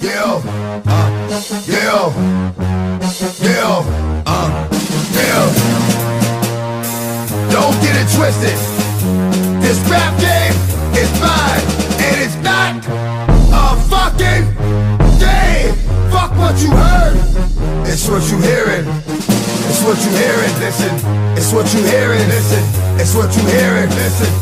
Yeah, yeah, yeah. Don't get it twisted. This rap game is mine, and it's not a fucking game. Fuck what you heard. It's what you hearing. It's what you hearing. Listen. It's what you hearing. Listen. It's what you hearing. Listen.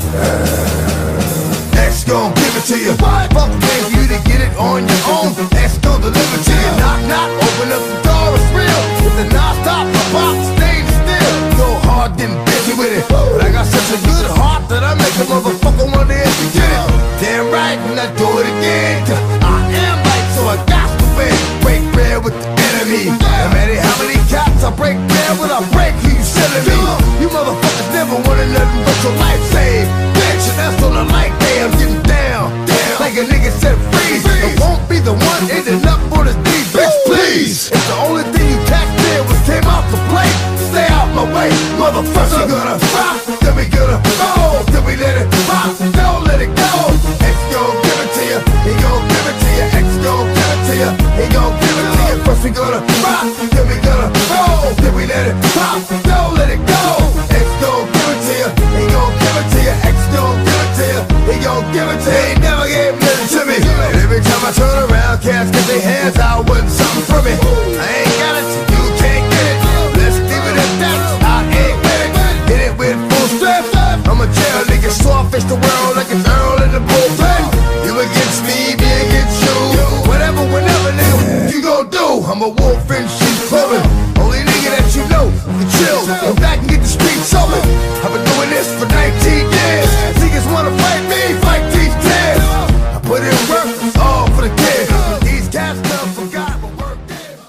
X gon' give it to you. What? Fuck game for you to get it on your own. X gon' deliver to you. Knock, knock, open up the door, it's real. With the non-stop, the box, staying still. Go hard, getting busy with it. But I got such a good heart that I make a motherfucker want to get it. Damn right, and I do it again. I am right, so I got to win. Break bread with the enemy. No matter how many cats I break bread with, I break who you selling me. You motherfuckers never wanted nothing but your life saved. Bitch, and that's on the light day. I'm getting down, like a nigga said freeze. It won't be the one ending up on his knees, bitch, please. If the only thing you tapped in was came out to play, stay out my way, motherfucker. We gonna rock, then we gonna roll, then we let it pop, don't let it go. X gon' give it to you, he gon' give it to you. X gon' give it to you, he gon' give it to you. First we gonna rock, then we gonna roll, then we let it pop, don't let it go. X gon' give it to you, he gon' give it to you. X gon' give it to you, he gon' give it to you. He never gave nothing to me. And every time I turn around, cats get their hands out, wanting something from me. I ain't got it, you can't get it. Let's leave it at that. I ain't with it. Hit it with full strength. I'm a jail nigga, so I face the world like it's Earl in the bullpen. You against me, me against you. Whatever, whenever, nigga, you gon' do. I'm a wolf in sheep's clothing. Only nigga that you know can chill. Go back and get the streets open. I've been doing this for 19 years. Niggas wanna fight me, fight these tears. I put in work, it's all for the kids. These cats never forgot what work is.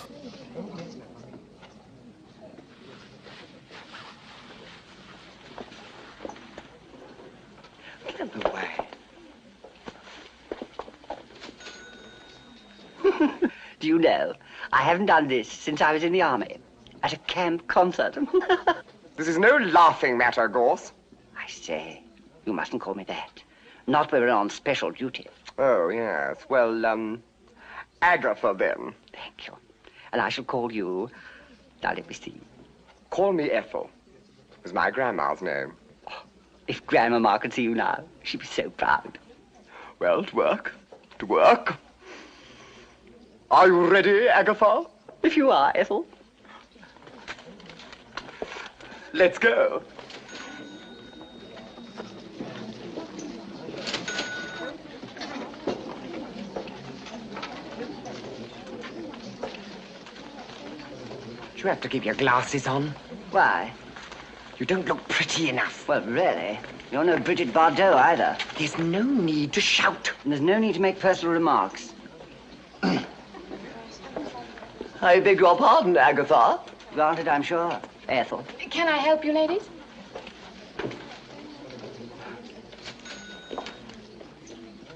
Get away. Do you know, I haven't done this since I was in the army, at a camp concert. This is no laughing matter, Gorse. I say, you mustn't call me that. Not when we're on special duty. Oh, yes. Well, Agatha, then. Thank you. And I shall call you, now let me see. Call me Ethel. It was my grandma's name. Oh, if Grandmama could see you now, she'd be so proud. Well, to work. To work. Are you ready, Agatha? If you are, Ethel. Let's go. Do you have to keep your glasses on? Why? You don't look pretty enough. Well, really, you're no Bridget Bardot either. There's no need to shout. And there's no need to make personal remarks. I beg your pardon, Agatha. Granted, I'm sure. Ethel. Can I help you, ladies?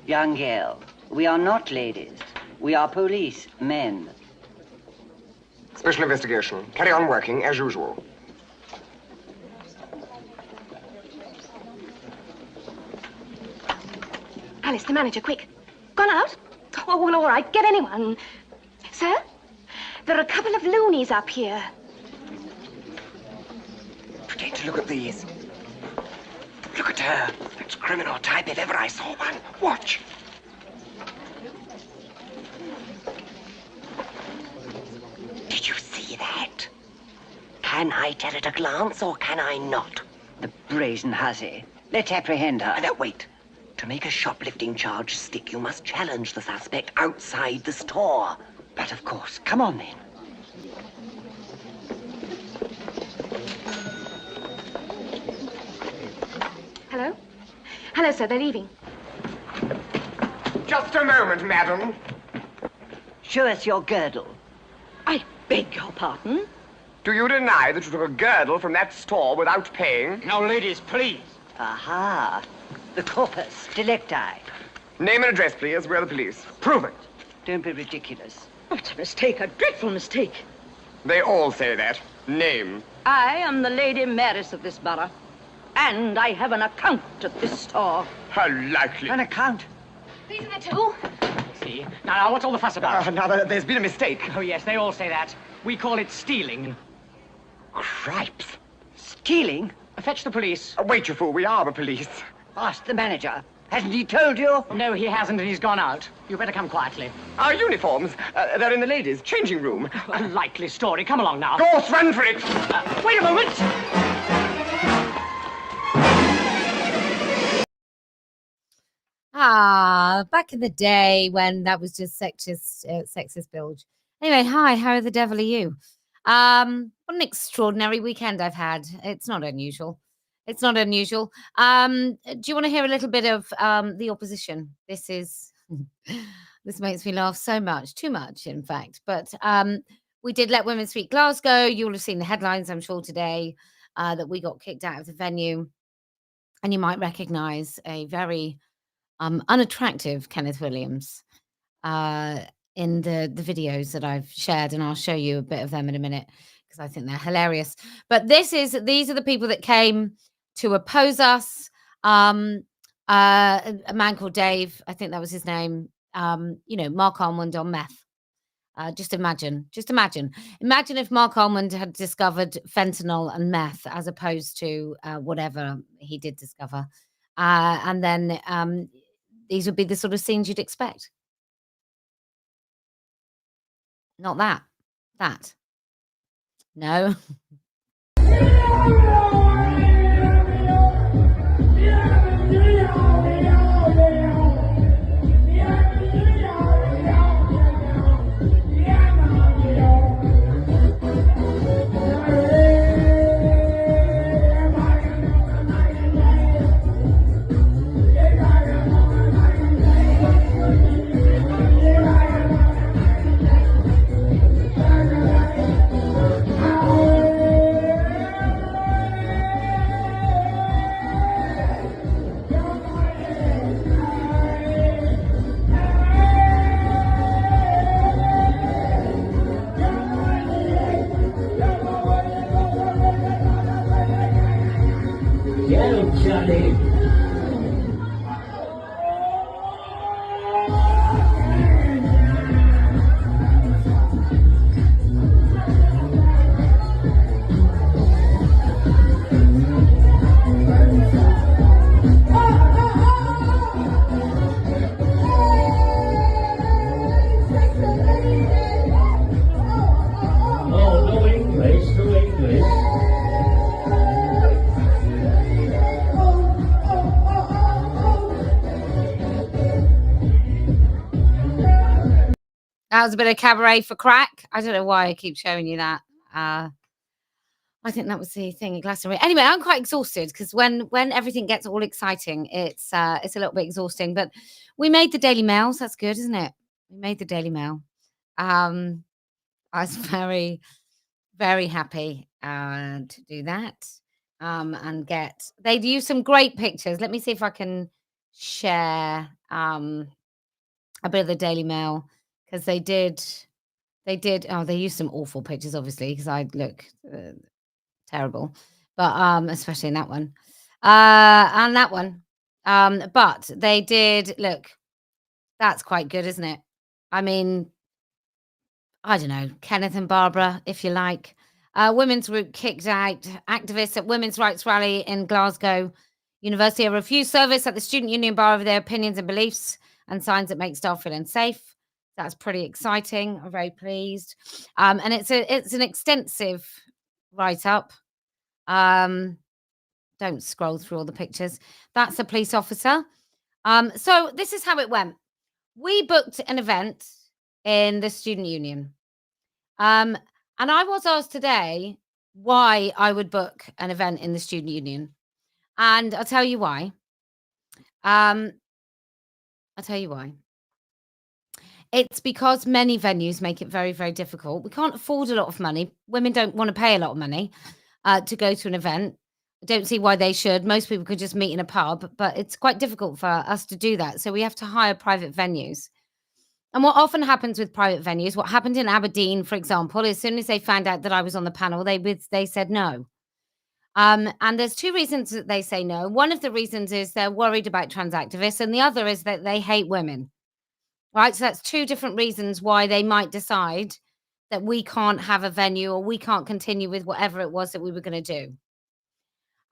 Young girl, we are not ladies. We are police, men. Special investigation. Carry on working as usual. Alice, the manager, quick. Gone out? Oh, well, all right. Get anyone. Sir? There are a couple of loonies up here. Forget to look at these. Look at her. That's criminal type if ever I saw one. Watch. Did you see that? Can I tell at a glance or can I not? The brazen hussy. Let's apprehend her. Now, wait. To make a shoplifting charge stick, you must challenge the suspect outside the store. But of course. Come on, then. Hello? Hello, sir. They're leaving. Just a moment, madam. Show us your girdle. I beg your pardon? Do you deny that you took a girdle from that store without paying? Now, ladies, please. Aha. The corpus delicti. Name and address, please. We're the police. Prove it. Don't be ridiculous. Oh, it's a mistake, a dreadful mistake. They all say that. Name. I am the Lady Mayoress of this borough, and I have an account at this store. How likely. An account. These are the two. see. Now, what's all the fuss about? Now, there's been a mistake. Oh, yes, they all say that. We call it stealing. Cripes. Stealing? Fetch the police. Wait, you fool, we are the police. Ask the manager. Hasn't he told you? No, he hasn't, and he's gone out. You better come quietly. Our uniforms, they're in the ladies' changing room. A likely story. Come along now. Gorse, run for it! Wait a moment! Back in the day when that was just sexist bilge. Anyway, hi, how the devil are you? What an extraordinary weekend I've had. It's not unusual. It's not unusual. Do you want to hear a little bit of the opposition? This makes me laugh so much, too much, in fact. But we did Let Women Speak Glasgow. You'll have seen the headlines, I'm sure, today that we got kicked out of the venue. And you might recognise a very unattractive Kenneth Williams in the videos that I've shared, and I'll show you a bit of them in a minute because I think they're hilarious. But these are the people that came to oppose us. A man called Dave, I think that was his name. Mark Almond on meth. Just imagine if Mark Almond had discovered fentanyl and meth as opposed to whatever he did discover. And then these would be the sort of scenes you'd expect. Not that. That. No. That was a bit of cabaret for crack. I don't know why I keep showing you that. I think that was the thing at Glastonbury. Anyway, I'm quite exhausted because when everything gets all exciting, it's a little bit exhausting. But we made the Daily Mail, so that's good, isn't it? We made the Daily Mail. I was very, very happy to do that and they use some great pictures. Let me see if I can share a bit of the Daily Mail. Because they used some awful pictures, obviously, because I look terrible. But especially in that one. And that one. But they did, look, that's quite good, isn't it? I mean, I don't know, Kenneth and Barbara, if you like. Women's group kicked out. Activists at women's rights rally in Glasgow University have refused service at the student union bar over their opinions and beliefs and signs that make staff feel unsafe. That's pretty exciting. I'm very pleased. And it's an extensive write-up. Don't scroll through all the pictures. That's a police officer. So this is how it went. We booked an event in the student union. And I was asked today why I would book an event in the student union. And I'll tell you why. It's because many venues make it very, very difficult. We can't afford a lot of money. Women don't want to pay a lot of money to go to an event. I don't see why they should. Most people could just meet in a pub, but it's quite difficult for us to do that. So we have to hire private venues. And what often happens with private venues, what happened in Aberdeen, for example, as soon as they found out that I was on the panel, they said no. And there's two reasons that they say no. One of the reasons is they're worried about trans activists, and the other is that they hate women. right? So that's two different reasons why they might decide that we can't have a venue or we can't continue with whatever it was that we were going to do.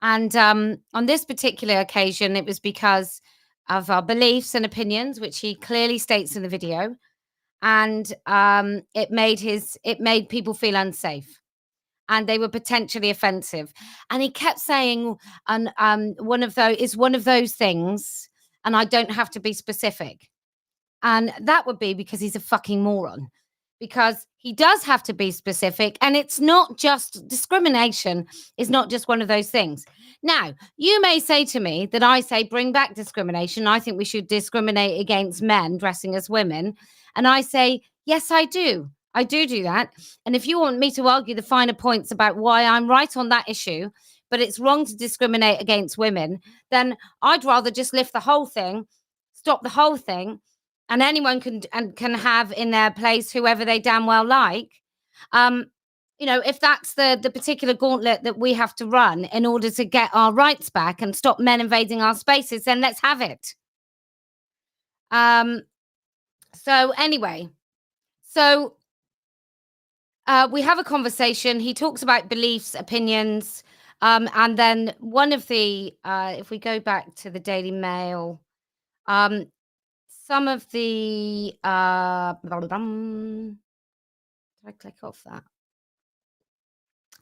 And on this particular occasion, it was because of our beliefs and opinions, which he clearly states in the video, and it made people feel unsafe, and they were potentially offensive. And he kept saying, and one of those things, and I don't have to be specific, and that would be because he's a fucking moron. Because he does have to be specific, and it's not just discrimination, is not just one of those things. Now, you may say to me that I say bring back discrimination. I think we should discriminate against men dressing as women. And I say, yes, I do. I do that. And if you want me to argue the finer points about why I'm right on that issue, but it's wrong to discriminate against women, then I'd rather just lift the whole thing, stop the whole thing, and anyone can have in their place whoever they damn well like. If that's the particular gauntlet that we have to run in order to get our rights back and stop men invading our spaces, then let's have it. So anyway, we have a conversation. He talks about beliefs, opinions, and then one of the, if we go back to the Daily Mail, some of the, did I click off that?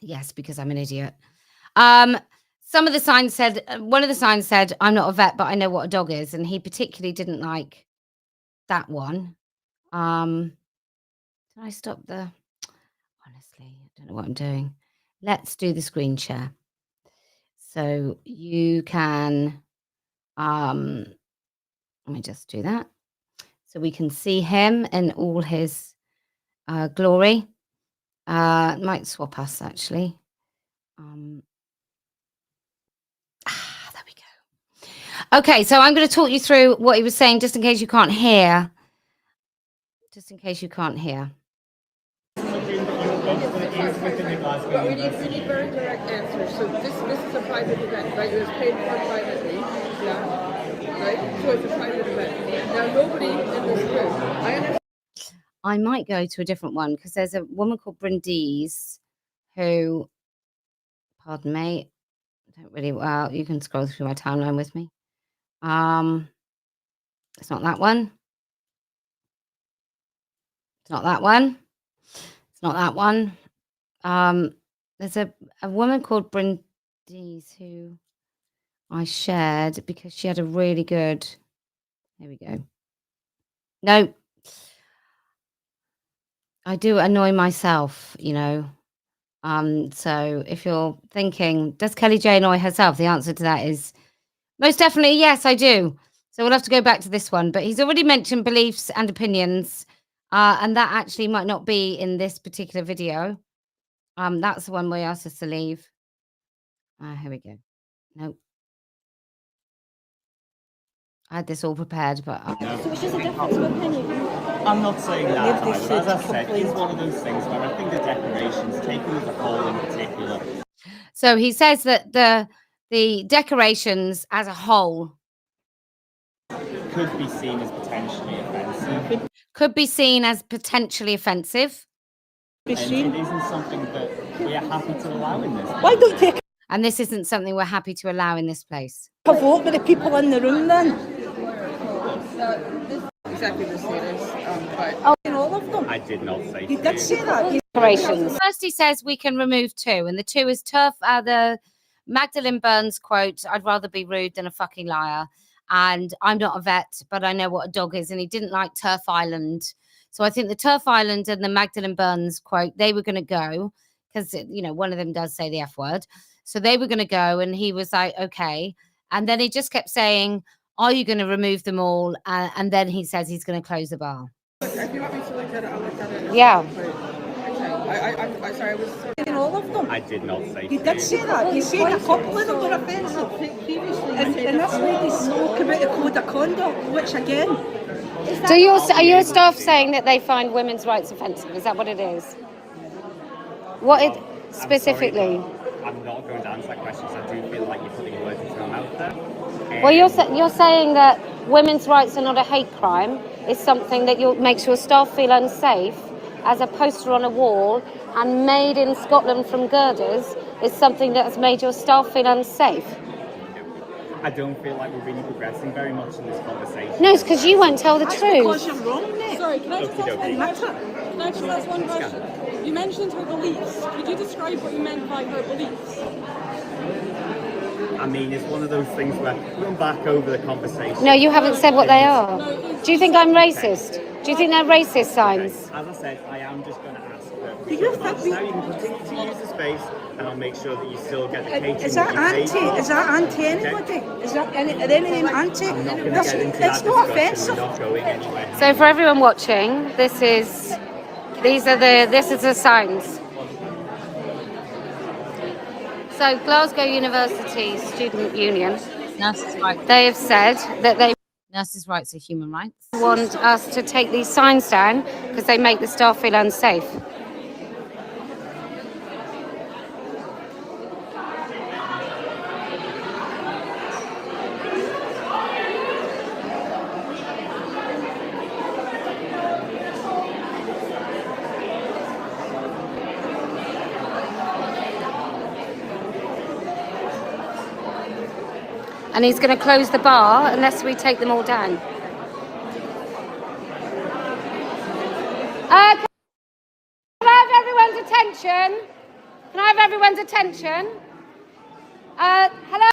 Yes, because I'm an idiot. Some of the signs said, one of the signs said, I'm not a vet, but I know what a dog is. And he particularly didn't like that one. Did I stop the, honestly, I don't know what I'm doing. Let's do the screen share. So you can, let me just do that. So we can see him in all his glory. Might swap us, actually. There we go. Okay, so I'm going to talk you through what he was saying, just in case you can't hear. Just in case you can't hear. But we need very direct answers. So this is a private event, right? It was paid for privately, yeah? Right? So it's a private event. Now, nobody in this room, I understand. I might go to a different one because there's a woman called Brindise who, pardon me, I don't really, well, you can scroll through my timeline with me. It's not that one. It's not that one. It's not that one. There's a woman called Brindise who I shared because she had a really good, there we go. No. I do annoy myself, you know. So if you're thinking, does Kellie-Jay annoy herself? The answer to that is most definitely yes, I do. So we'll have to go back to this one. But he's already mentioned beliefs and opinions, and that actually might not be in this particular video. That's the one we asked us to leave. Here we go. Nope. I had this all prepared, but So it's just a difference of opinion. I'm not saying that. As I said, it's one of those things where I think the decorations, taken as a whole in particular. So he says that the decorations as a whole could be seen as potentially offensive. Could be seen as potentially offensive. And it isn't something that we are happy to allow in this place. Why don't you take And this isn't something we're happy to allow in this place. a vote with the people in the room then? Exactly the status, Oh, in all of them. I did not say You did say that. First, he says we can remove two, and the two is the Magdalene Burns quote, I'd rather be rude than a fucking liar. And I'm not a vet, but I know what a dog is. And he didn't like Turf Island. So I think the Turf Island and the Magdalene Burns quote, they were going to go because, you know, one of them does say the F word. So they were going to go, and he was like, okay. And then he just kept saying, are you going to remove them all? And then he says he's going to close the bar. if you want me to look at it, I'll look at it. Yeah. I'm sorry, I was... In all of them. I did not say You did say that. You said a couple of them were offensive. And this lady spoke about the code of conduct, which again... So are your staff saying that they find women's rights offensive? Is that what it is? What it specifically? I'm not going to answer that question because I do feel like you're putting words into my mouth there. Well, you're saying that women's rights are not a hate crime, is something that makes your staff feel unsafe, as a poster on a wall and made in Scotland from girders is something that has made your staff feel unsafe? I don't feel like we're really progressing very much in this conversation. No, it's because you won't tell the That's truth. because you're wrong, mate. Sorry, can I just ask one question? Okey-dokey. Can I just ask one question? You mentioned her beliefs. Could you describe what you meant by her beliefs? I mean, it's one of those things where going back over the conversation. No, you haven't said what they are. Do you think I'm racist? Do you think they're racist signs? Okay. As I said, I am just going to ask for You now you can continue to use the space, and I'll make sure that you still get the catering. Is that anti? Is that anti anybody? Is that any of them anti? I'm not going to get into that It's not discussion. offensive. We're not going anywhere. So for everyone watching, this is the signs. So Glasgow University Student Union, Nurses' Rights, they have said that nurses' rights are human rights. Want us to take these signs down because they make the staff feel unsafe. And he's going to close the bar unless we take them all down. Can I have everyone's attention? Can I have everyone's attention? Hello?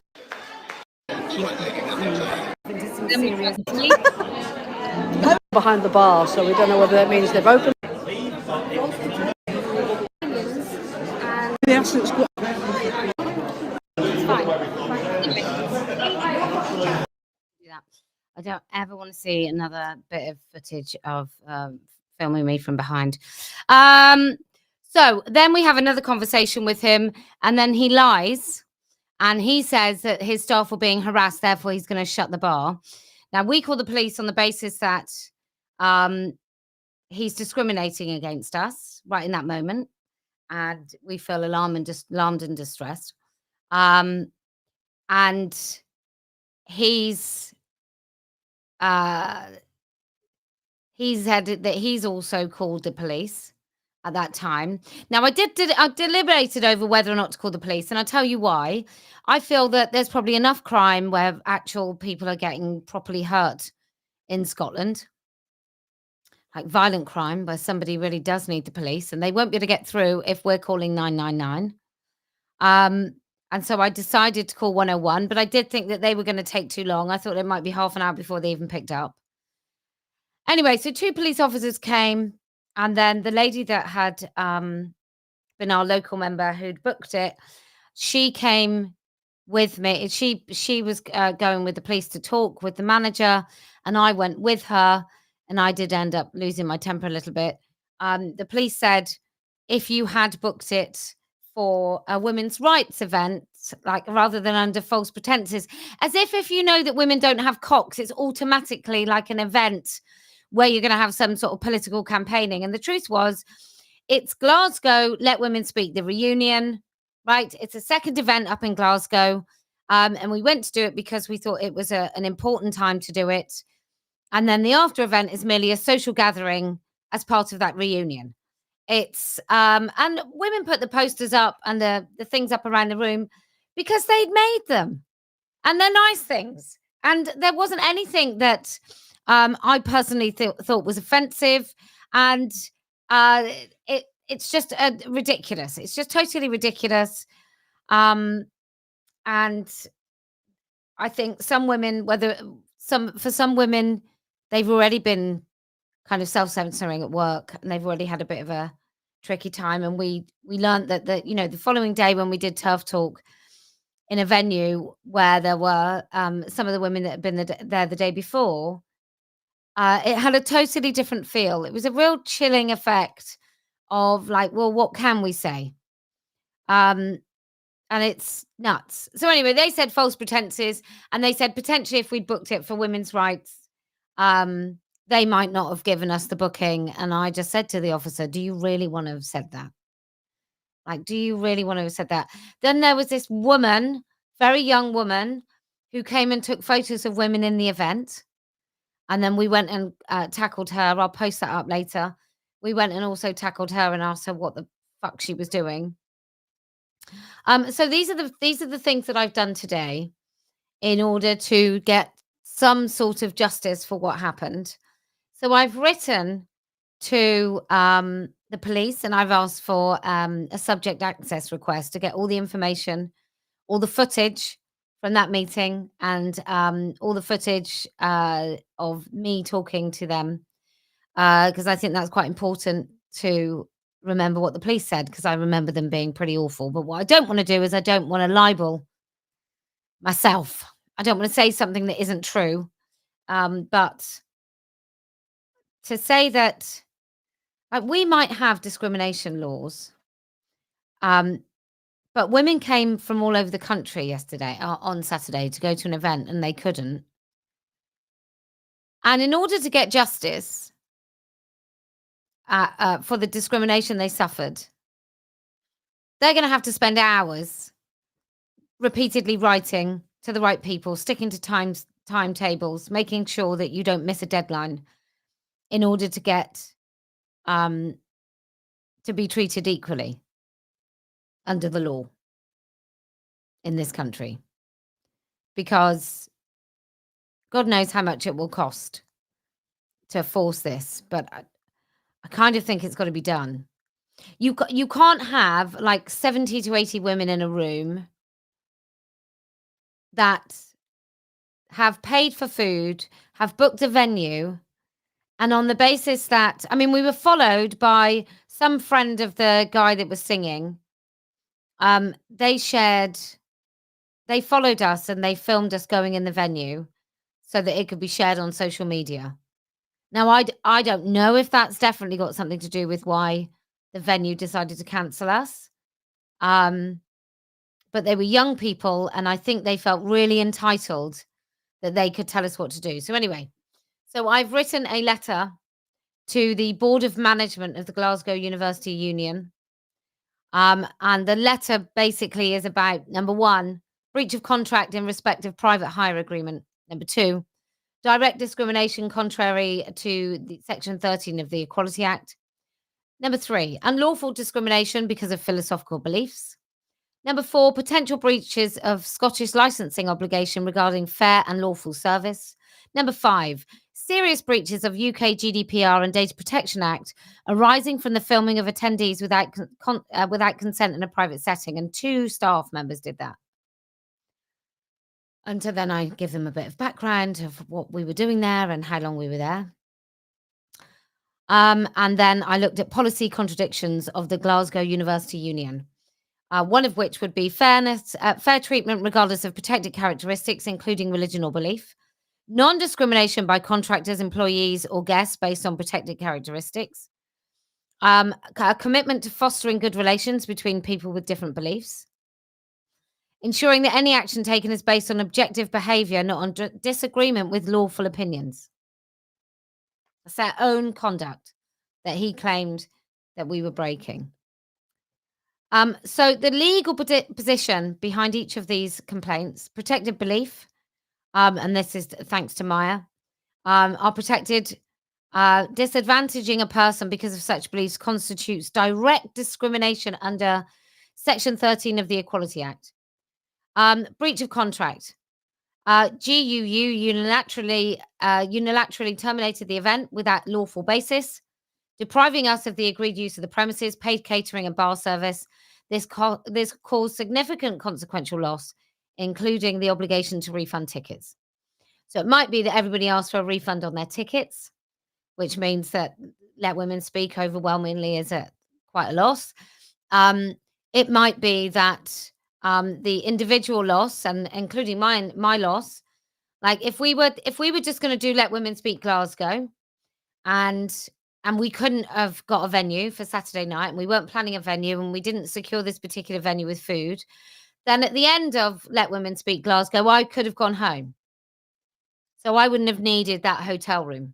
Behind the bar, so we don't know whether that means they've opened. I don't ever want to see another bit of footage of filming me from behind. So then we have another conversation with him, and then he lies, and he says that his staff were being harassed, therefore he's going to shut the bar. Now, we call the police on the basis that he's discriminating against us right in that moment, and we feel alarmed and distressed. And he's said that he's also called the police at that time. Now, I deliberated over whether or not to call the police, and I'll tell you why. I feel that there's probably enough crime where actual people are getting properly hurt in Scotland, like violent crime where somebody really does need the police, and they won't be able to get through if we're calling 999. And so I decided to call 101, but I did think that they were going to take too long. I thought it might be half an hour before they even picked up. Anyway, so 2 police officers came, and then the lady that had been our local member who'd booked it, she came with me. She was going with the police to talk with the manager, and I went with her, and I did end up losing my temper a little bit. The police said, if you had booked it for a women's rights event, like rather than under false pretenses, as if you know that women don't have cocks, it's automatically like an event where you're going to have some sort of political campaigning. And the truth was, it's Glasgow Let Women Speak, the reunion, right? It's a second event up in Glasgow. And we went to do it because we thought it was an important time to do it. And then the after event is merely a social gathering as part of that reunion. It's and women put the posters up and the things up around the room because they'd made them, and they're nice things. And there wasn't anything that I personally thought was offensive, and it's just ridiculous. It's just totally ridiculous. And I think some women, for some women, they've already been kind of self-censoring at work, and they've already had a bit of a tricky time. And we learned that the following day when we did Turf Talk in a venue where there were some of the women that had been there the day before, it had a totally different feel. It was a real chilling effect of like, well, what can we say? And it's nuts. So anyway, they said false pretenses, and they said potentially if we'd booked it for women's rights, they might not have given us the booking. And I just said to the officer, do you really want to have said that? Like, do you really want to have said that? Then there was this woman, very young woman, who came and took photos of women in the event. And then we went and tackled her. I'll post that up later. We went and also tackled her and asked her what the fuck she was doing. So these are the things that I've done today in order to get some sort of justice for what happened. So I've written to the police and I've asked for a subject access request to get all the information, all the footage from that meeting, and all the footage of me talking to them, because I think that's quite important to remember what the police said, because I remember them being pretty awful. But what I don't want to do is I don't want to libel myself. I don't want to say something that isn't true. But to say that we might have discrimination laws, but women came from all over the country yesterday, on Saturday, to go to an event, and they couldn't. And in order to get justice for the discrimination they suffered, they're going to have to spend hours repeatedly writing to the right people, sticking to timetables, making sure that you don't miss a deadline in order to get to be treated equally under the law in this country. Because God knows how much it will cost to force this, but I kind of think it's got to be done. You can't have like 70 to 80 women in a room that have paid for food, have booked a venue, and on the basis that, I mean, we were followed by some friend of the guy that was singing. They followed us and they filmed us going in the venue so that it could be shared on social media. Now, I don't know if that's definitely got something to do with why the venue decided to cancel us. But they were young people, and I think they felt really entitled that they could tell us what to do. So anyway, so I've written a letter to the Board of Management of the Glasgow University Union. And the letter basically is about, number one, breach of contract in respect of private hire agreement. Number two, direct discrimination contrary to the Section 13 of the Equality Act. Number three, unlawful discrimination because of philosophical beliefs. Number four, potential breaches of Scottish licensing obligation regarding fair and lawful service. Number five, serious breaches of UK GDPR and Data Protection Act arising from the filming of attendees without consent in a private setting. And 2 staff members did that. And so then I give them a bit of background of what we were doing there and how long we were there. And then I looked at policy contradictions of the Glasgow University Union. One of which would be fairness, fair treatment regardless of protected characteristics, including religion or belief, non-discrimination by contractors, employees, or guests based on protected characteristics, a commitment to fostering good relations between people with different beliefs, ensuring that any action taken is based on objective behavior, not on disagreement with lawful opinions. That's their own conduct that he claimed that we were breaking. So the legal position behind each of these complaints, protected belief, and this is thanks to Maya, are protected. Disadvantaging a person because of such beliefs constitutes direct discrimination under Section 13 of the Equality Act. Breach of contract. GUU unilaterally terminated the event without lawful basis, depriving us of the agreed use of the premises, paid catering and bar service. This caused significant consequential loss, including the obligation to refund tickets. So it might be that everybody asked for a refund on their tickets, which means that Let Women Speak overwhelmingly is at quite a loss. It might be that the individual loss, and including my loss, like if we were just going to do Let Women Speak Glasgow, and we couldn't have got a venue for Saturday night, and we weren't planning a venue, and we didn't secure this particular venue with food, then at the end of Let Women Speak Glasgow, I could have gone home. So I wouldn't have needed that hotel room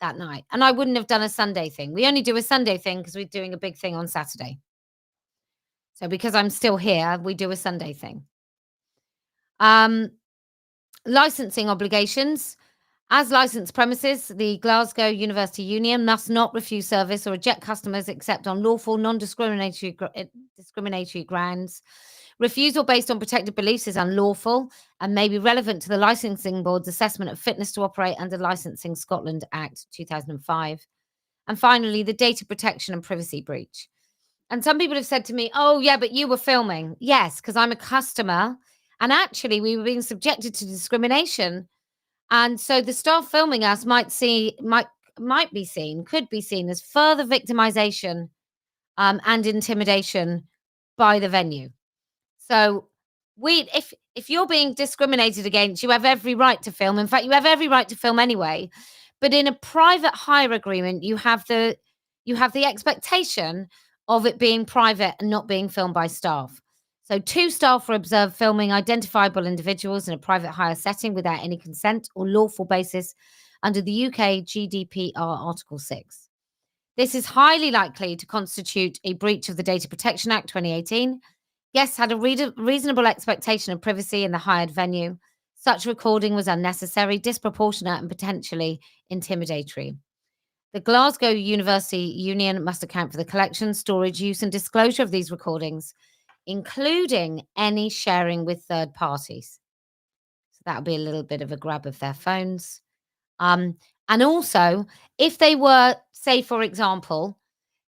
that night. And I wouldn't have done a Sunday thing. We only do a Sunday thing because we're doing a big thing on Saturday. So because I'm still here, we do a Sunday thing. Licensing obligations. As licensed premises, the Glasgow University Union must not refuse service or reject customers except on lawful, non-discriminatory discriminatory grounds. Refusal based on protected beliefs is unlawful and may be relevant to the Licensing Board's assessment of fitness to operate under Licensing Scotland Act 2005. And finally, the data protection and privacy breach. And some people have said to me, oh, yeah, but you were filming. Yes, because I'm a customer. And actually, we were being subjected to discrimination. And so the staff filming us could be seen as further victimization and intimidation by the venue. So if you're being discriminated against, you have every right to film. In fact, you have every right to film anyway. But in a private hire agreement, you have the expectation of it being private and not being filmed by staff. So 2 staff were observed filming identifiable individuals in a private hire setting without any consent or lawful basis under the UK GDPR Article 6. This is highly likely to constitute a breach of the Data Protection Act 2018. Guests had a reasonable expectation of privacy in the hired venue. Such recording was unnecessary, disproportionate, and potentially intimidatory. The Glasgow University Union must account for the collection, storage, use, and disclosure of these recordings, including any sharing with third parties. So that would be a little bit of a grab of their phones. And also, if they were, say, for example,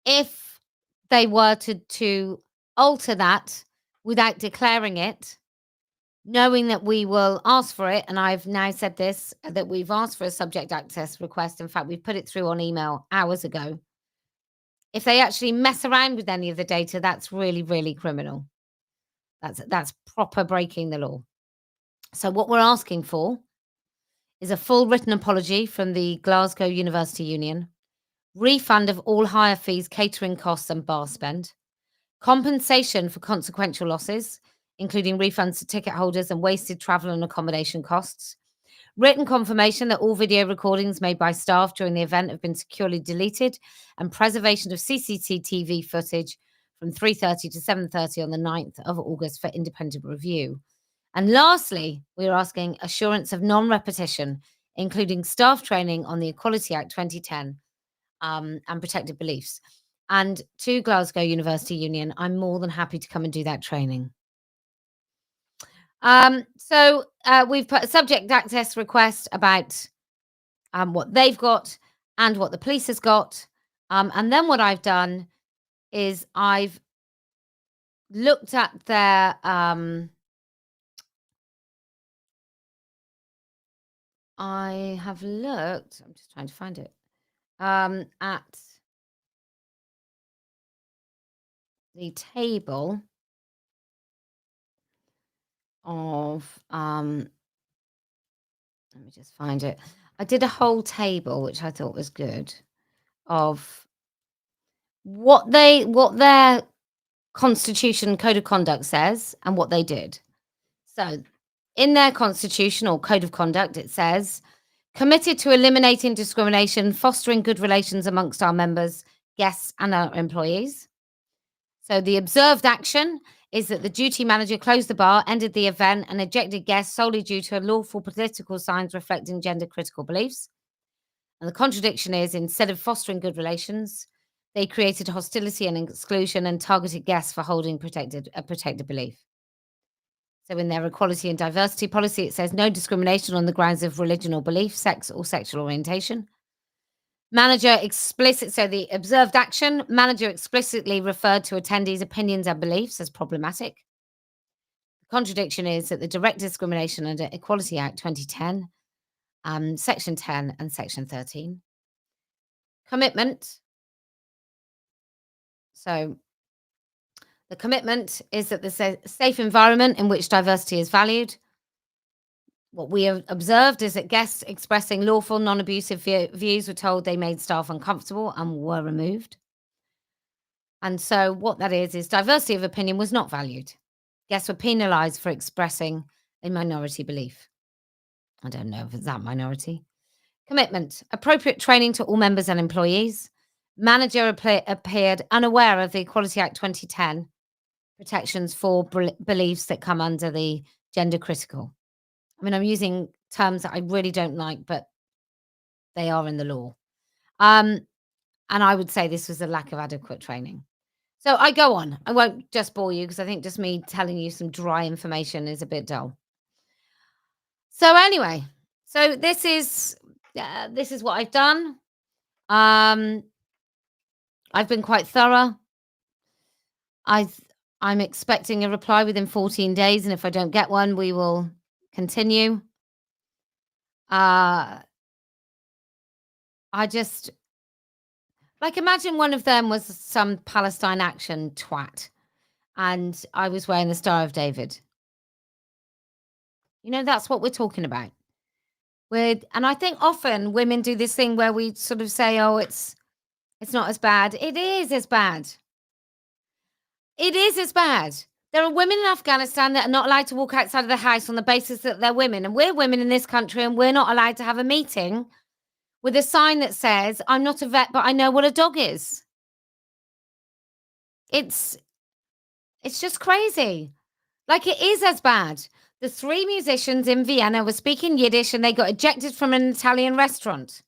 if they were to alter that without declaring it, knowing that we will ask for it, and I've now said this, that we've asked for a subject access request. In fact, we've put it through on email hours ago. If they actually mess around with any of the data, that's really, really criminal. That's proper breaking the law. So what we're asking for is a full written apology from the Glasgow University Union, refund of all hire fees, catering costs, and bar spend, compensation for consequential losses, including refunds to ticket holders and wasted travel and accommodation costs, written confirmation that all video recordings made by staff during the event have been securely deleted, and preservation of CCTV footage from 3:30 to 7:30 on the 9th of August for independent review. And lastly, we are asking assurance of non-repetition, including staff training on the Equality Act 2010 and protected beliefs. And to Glasgow University Union, I'm more than happy to come and do that training. So we've put a subject access request about what they've got and what the police has got. And then what I've done is I've looked at their I'm just trying to find it, at the table of, let me just find it. I did a whole table, which I thought was good, of what their constitution code of conduct says and what they did. So in their constitution or code of conduct, it says, committed to eliminating discrimination, fostering good relations amongst our members, guests, and our employees. So the observed action is that the duty manager closed the bar, ended the event, and ejected guests solely due to unlawful political signs reflecting gender critical beliefs. And the contradiction is, instead of fostering good relations, they created hostility and exclusion and targeted guests for holding a protected belief. So in their equality and diversity policy, it says no discrimination on the grounds of religion or belief, sex or sexual orientation. So the observed action, manager explicitly referred to attendees' opinions and beliefs as problematic. The contradiction is that the direct discrimination under Equality Act 2010, Section 10 and Section 13. Commitment. So the commitment is that the safe environment in which diversity is valued. What we have observed is that guests expressing lawful, non-abusive views were told they made staff uncomfortable and were removed. And so what that is diversity of opinion was not valued. Guests were penalised for expressing a minority belief. I don't know if it's that minority. Commitment. Appropriate training to all members and employees. Manager appeared unaware of the Equality Act 2010 protections for beliefs that come under the gender critical. I mean, I'm using terms that I really don't like, but They are in the law. And I would say this was a lack of adequate training. So I go on. I won't just bore you because I think just me telling you some dry information is a bit dull. So anyway, so this is what I've done. I've been quite thorough. I'm expecting a reply within 14 days, and if I don't get one, we will continue. I just imagine one of them was some Palestine Action twat, and I was wearing the Star of David. That's what we're talking about. And I think often women do this thing where we sort of say, "Oh, it's not as bad." It is as bad. It is as bad. There are women in Afghanistan that are not allowed to walk outside of the house on the basis that they're women, and we're women in this country, and we're not allowed to have a meeting with a sign that says, "I'm not a vet, but I know what a dog is." It's just crazy. It is as bad. The 3 musicians in Vienna were speaking Yiddish and they got ejected from an Italian restaurant.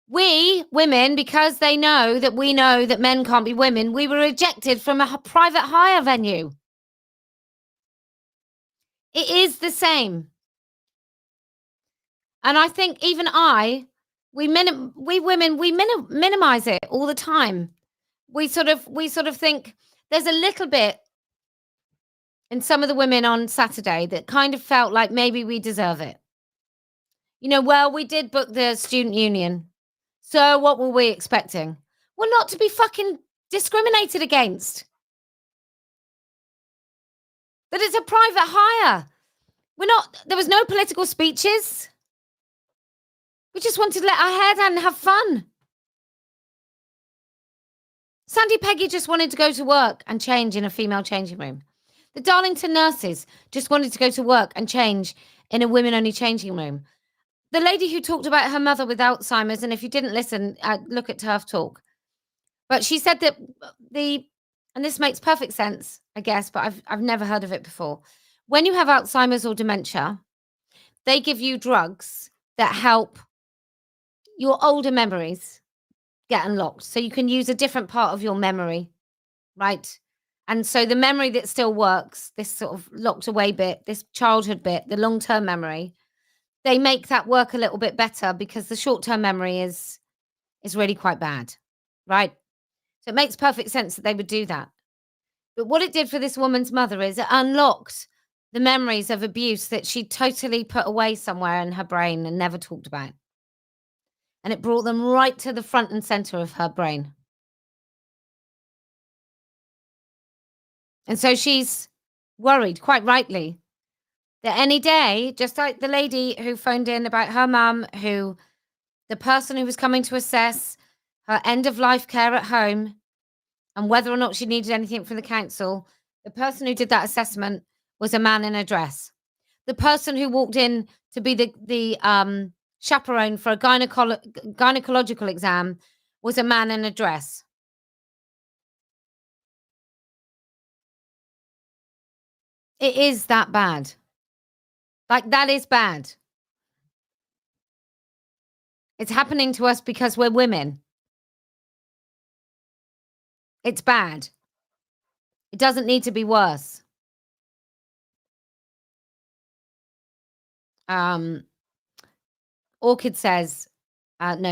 We, women, because they know that we know that men can't be women, we were ejected from a private hire venue. It is the same. And I think even we women minimize it all the time. We sort of think there's a little bit in some of the women on Saturday that kind of felt like maybe we deserve it. Well, we did book the student union. So what were we expecting? Well, not to be fucking discriminated against. That it's a private hire. There was no political speeches. We just wanted to let our hair down and have fun. Sandy Peggy just wanted to go to work and change in a female changing room. The Darlington nurses just wanted to go to work and change in a women-only changing room. The lady who talked about her mother with Alzheimer's, and if you didn't listen, look at Turf Talk. But she said that and this makes perfect sense, I guess, but I've never heard of it before. When you have Alzheimer's or dementia, they give you drugs that help your older memories get unlocked. So you can use a different part of your memory, right? And so the memory that still works, this sort of locked away bit, this childhood bit, the long-term memory, they make that work a little bit better because the short-term memory is really quite bad, right? So it makes perfect sense that they would do that. But what it did for this woman's mother is it unlocked the memories of abuse that she totally put away somewhere in her brain and never talked about. And it brought them right to the front and center of her brain. And so she's worried, quite rightly, that any day, just like the lady who phoned in about her mum, the person who was coming to assess her end-of-life care at home and whether or not she needed anything from the council, the person who did that assessment was a man in a dress. The person who walked in to be the chaperone for a gynecological exam was a man in a dress. It is that bad. That is bad. It's happening to us because we're women. It's bad. It doesn't need to be worse. Orchid says, AT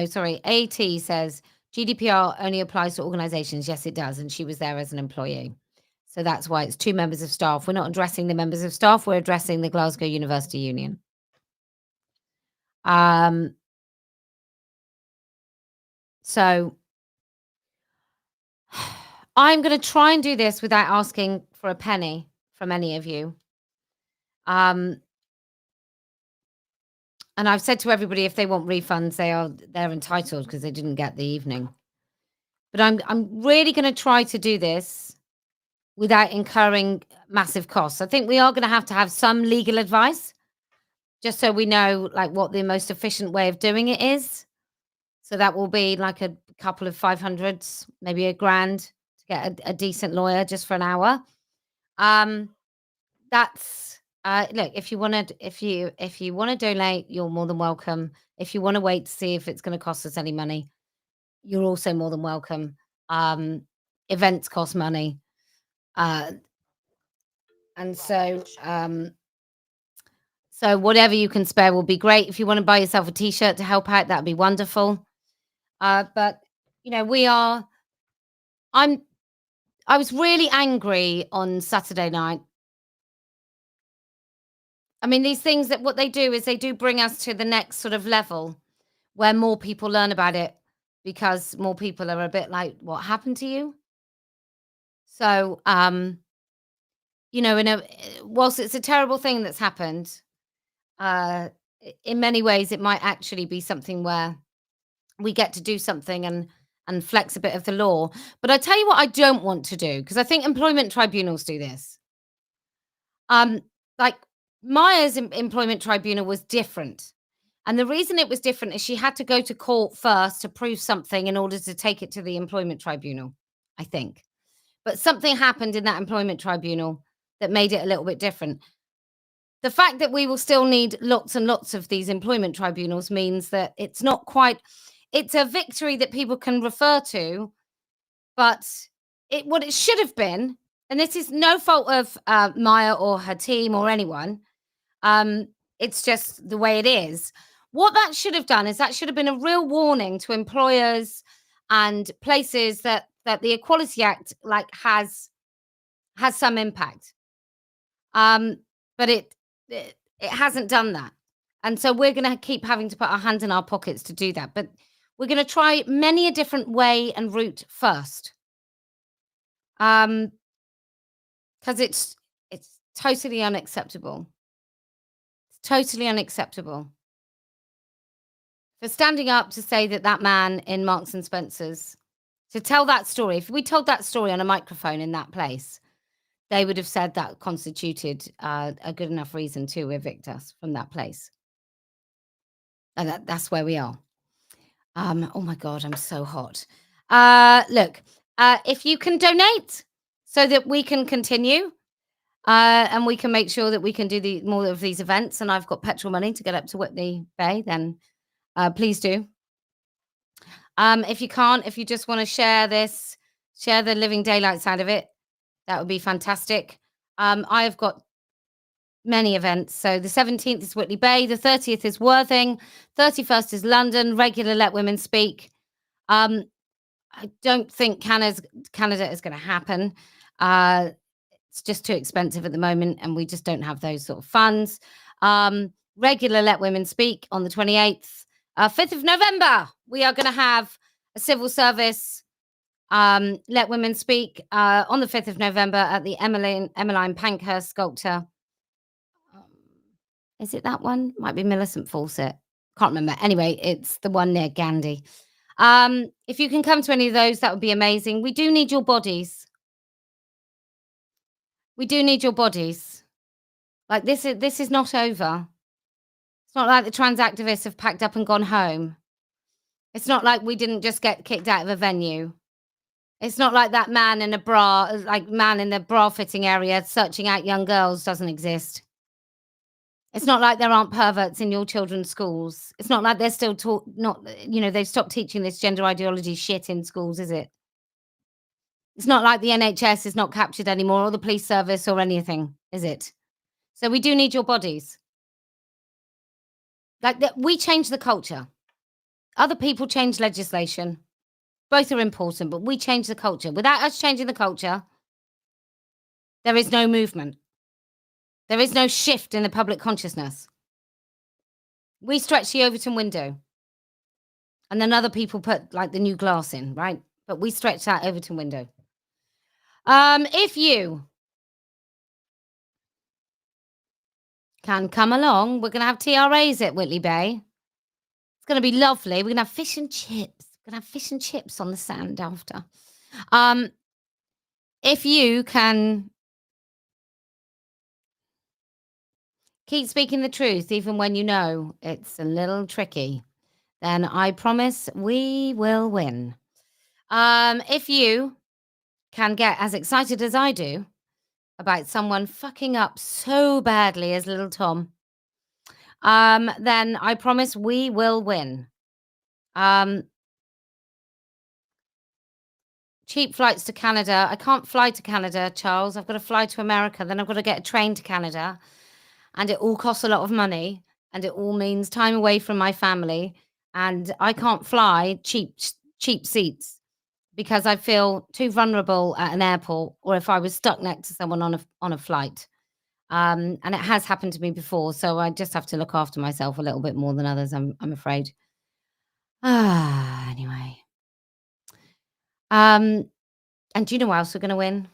says, GDPR only applies to organizations. Yes, it does. And she was there as an employee. So that's why it's 2 members of staff. We're not addressing the members of staff. We're addressing the Glasgow University Union. So I'm going to try and do this without asking for a penny from any of you. And I've said to everybody, if they want refunds, they're entitled because they didn't get the evening. But I'm really going to try to do this without incurring massive costs. I think we are going to have some legal advice, just so we know what the most efficient way of doing it is. So that will be a couple of 500s, maybe $1,000 to get a decent lawyer just for an hour. That's Look, if you want to donate, you're more than welcome. If you want to wait to see if it's going to cost us any money, you're also more than welcome. Events cost money, and so whatever you can spare will be great. If you want to buy yourself a T-shirt to help out, that'd be wonderful. But I was really angry on Saturday night. I mean, these things, that what they do is they do bring us to the next sort of level where more people learn about it, because more people are a bit like, what happened to you? So, whilst it's a terrible thing that's happened, in many ways, it might actually be something where we get to do something and flex a bit of the law. But I tell you what I don't want to do, because I think employment tribunals do this. Like Maya's employment tribunal was different. And the reason it was different is she had to go to court first to prove something in order to take it to the employment tribunal, I think. But something happened in that employment tribunal that made it a little bit different. The fact that we will still need lots and lots of these employment tribunals means that it's not quite, it's a victory that people can refer to, but what it should have been, and this is no fault of Maya or her team or anyone, it's just the way it is. What that should have done is that should have been a real warning to employers and places that the Equality Act has some impact. But it hasn't done that. And so we're going to keep having to put our hands in our pockets to do that. But we're going to try many a different way and route first. Because it's totally unacceptable. It's totally unacceptable. For standing up to say that man in Marks and Spencer's, to tell that story, if we told that story on a microphone in that place, they would have said that constituted a good enough reason to evict us from that place. And that's where we are. Oh my God, I'm so hot. Look, if you can donate so that we can continue, and we can make sure that we can do more of these events, and I've got petrol money to get up to Whitney Bay, then please do. If you can't, if you just want to share the living daylights out of it, that would be fantastic. I have got many events. So the 17th is Whitley Bay, the 30th is Worthing, 31st is London, regular Let Women Speak. I don't think Canada is going to happen. It's just too expensive at the moment, and we just don't have those sort of funds. Regular Let Women Speak on the 28th. 5th of November, we are going to have a civil service Let Women Speak on the 5th of November at the Emmeline Pankhurst sculpture. Is it that one? Might be Millicent Fawcett. Can't remember. Anyway, it's the one near Gandhi. If you can come to any of those, that would be amazing. We do need your bodies. We do need your bodies. Like this is not over. It's not like the trans activists have packed up and gone home. It's not like we didn't just get kicked out of a venue. It's not like that man in the bra fitting area searching out young girls doesn't exist. It's not like there aren't perverts in your children's schools. It's not like they're still they've stopped teaching this gender ideology shit in schools, is it? It's not like the NHS is not captured anymore, or the police service or anything, is it? So we do need your bodies. We change the culture. Other people change legislation. Both are important, but we change the culture. Without us changing the culture, there is no movement. There is no shift in the public consciousness. We stretch the Overton window, and then other people put the new glass in, right? But we stretch that Overton window. If you can come along, we're going to have TRAs at Whitley Bay. It's going to be lovely. We're going to have fish and chips. We're going to have fish and chips on the sand after. If you can keep speaking the truth, even when you know it's a little tricky, then I promise we will win. If you can get as excited as I do about someone fucking up so badly as little Tom, then I promise we will win. Cheap flights to Canada. I can't fly to Canada, Charles. I've got to fly to America. Then I've got to get a train to Canada. And it all costs a lot of money. And it all means time away from my family. And I can't fly cheap seats because I feel too vulnerable at an airport or if I was stuck next to someone on a flight. And it has happened to me before. So I just have to look after myself a little bit more than others, I'm afraid. Anyway. And do you know why else we're going to win?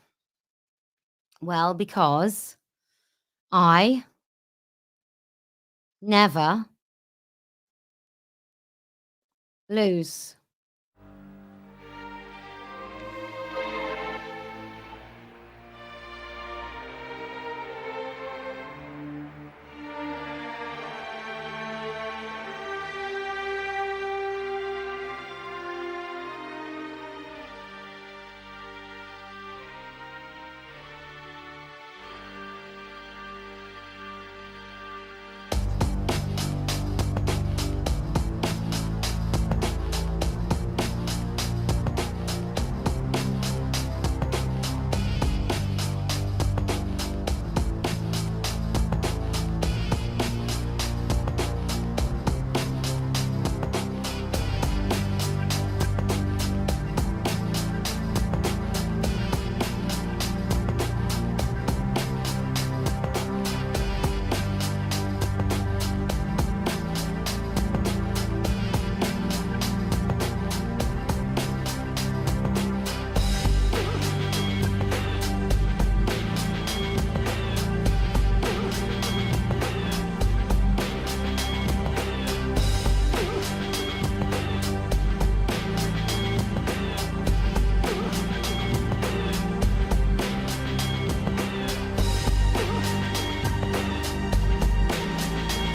Well, because I never lose.